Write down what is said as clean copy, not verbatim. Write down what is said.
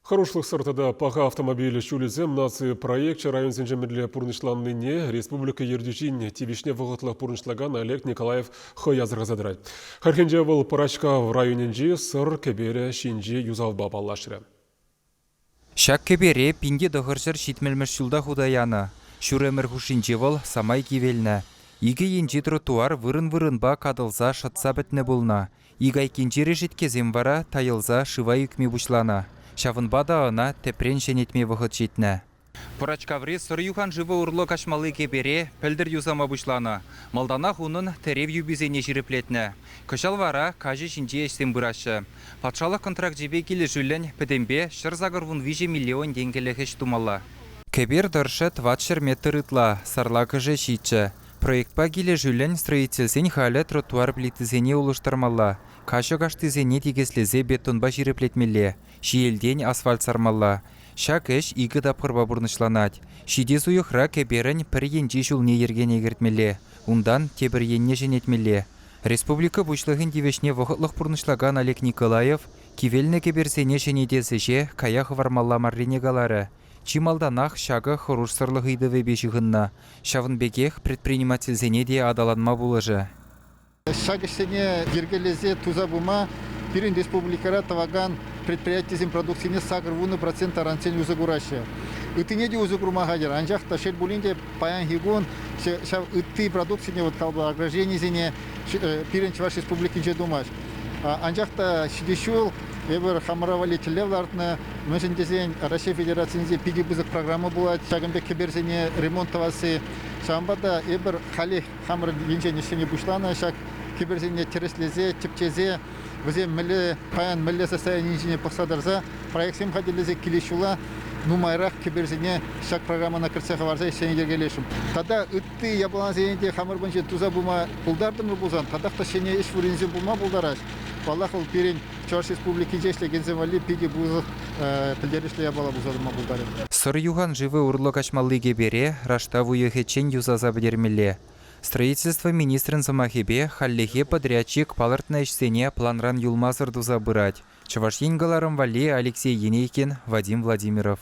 Хорошлық сыртыда паға автомобилі шулізем нации проект район сенжемірлі пұрнышланныне республика ердюжин тивишне вғытлық пұрнышлаган Олег Николаев хой азырғазадырай. Хархенже бұл парачка в районенже сыр кебері шинжи юзалба балашыры. Шак кебере пинде дұғыршыр шитмелміш жылда худаяны. Шүремір хушинже бұл самай кевелні. Игі енжі тротуар вырын-вырынба кадылза шатса бітні болна. Игай кенжері жеткезем бара тайылза шыва үкме бұшлана. Шавынбада ана тепрен женетме вғыт жетні. Пұрачкаври сыр юхан живы ұрлы кашмалы кебере пілдір юзама бұшлана. Малдана хунын терев юбизене жиреплетні. Кышал вара кажы шинже ештен бұрашы. Патшалық контракт жебе келі жүлін пөдембе шырзағырвын 5 миллион денгелі хеш тумала. Кебер дұршы 20 метр ытла, сарла кыжы шитчі. Проектпа келі жүлін строительсен халі тротуар плитізене улыштырмалла. Кашы каштызене тегеслезе бетонба жиреплетмелі. Шиелден асфальт сармалла. Шак эш игі дапқырба бұрнышланат. Шиде суйықра кеберін пір енжі жүлне ерген егертмелі. Ундан тебір енне женетмелі. Республика бұшлығын девешне вғытлық бұрнышлаган Олег Николаев кивелні кеберсене женедесіше каяқ вармалла марренегалары. Чималданақ шағы хоруш сырлығыды вебешіғынна. Шавынбекех предпринимательзене де адаланма бұлыжы. Шагышсене ергелезе туза бума пирин республикара таваган предприятиесин продукцияне сагыр вуны процент аранцен узагураща. Итине де узагурма хадер. Анжахта шел булинде паян хигун шав итти продукцияне вот калба ограждение пирин чваш республикинче думаш. Анжахта шидешул эбер хамаравали телевлартна мөшендезен Россия Федерациясында пиги бузык программа булат. Шагынбек кеберсене ремонтовасы шамбада эбер хали хамыр енжене шене бушлана шаг киберзене тереслезе типчезе взе милле паян милле состояние посадарза проектсем ходилезе килешула нумайрах киберзене шаг программана кирсе хаварза шене дергелешим. Тада ытты ябланзене хамыр бунче туза бума булдардым бузан тадахта шене иш вуринзе бума булдараш. Валлахул пирин Чуваш республики жешле генземали пиги бузы пилдерешле ябала бузадыма булдарым. Сыр юхан живы урлы кашмалы кебере раштаву ехечен юзаза бедермеле. Строительство министрын замахебе халлехе подрядчик палыртна ишсене планран юлмазыр дуза бырать. Чуваш енгаларым вали Алексей Енейкин, Вадим Владимиров.